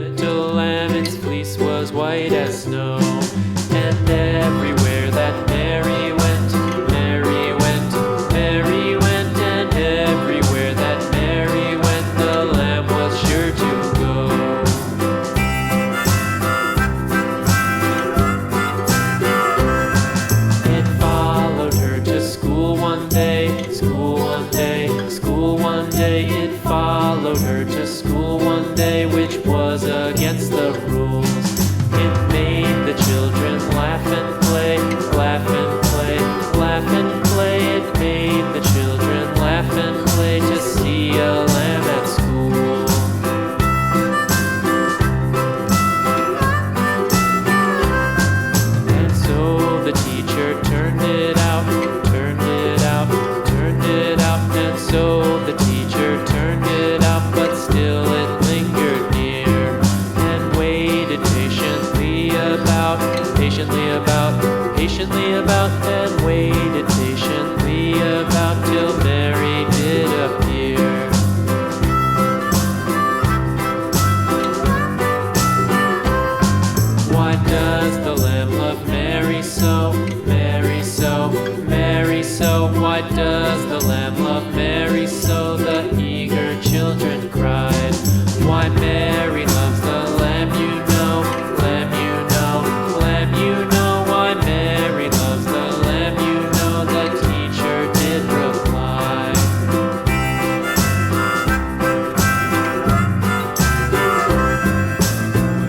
little lamb, its fleece was white as snow. And everywhere that Mary went, Mary went, Mary went, and everywhere that Mary went, the lamb was sure to go. It followed her to school one day, school one day, school one day. It followed her to school one day, which was against the rules. It made the children laugh and play, laugh and play, laugh and play. It made the children laugh and play to see a lamb at school. And so the teacher turned it out, turned it out, turned it out. And so the teacher turned it out, but still it lingered near and waited patiently about, and waited patiently about till Mary did appear. Why does the lamb love Mary so, Mary so, Mary so? Why does the lamb love Mary so? The eager children cried. Why Mary loves the lamb, you know, lamb, you know, lamb, you know. Why Mary loves the lamb, you know, the teacher did reply.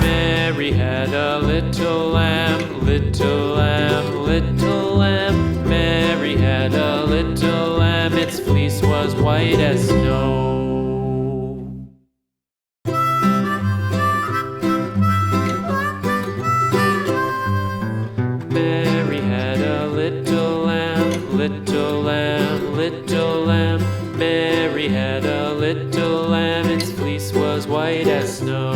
Mary had a little lamb, little lamb, little lamb. Mary had a little lamb, its fleece was white as snow. Mary had a little lamb, little lamb, little lamb. Mary had a little lamb, its fleece was white as snow.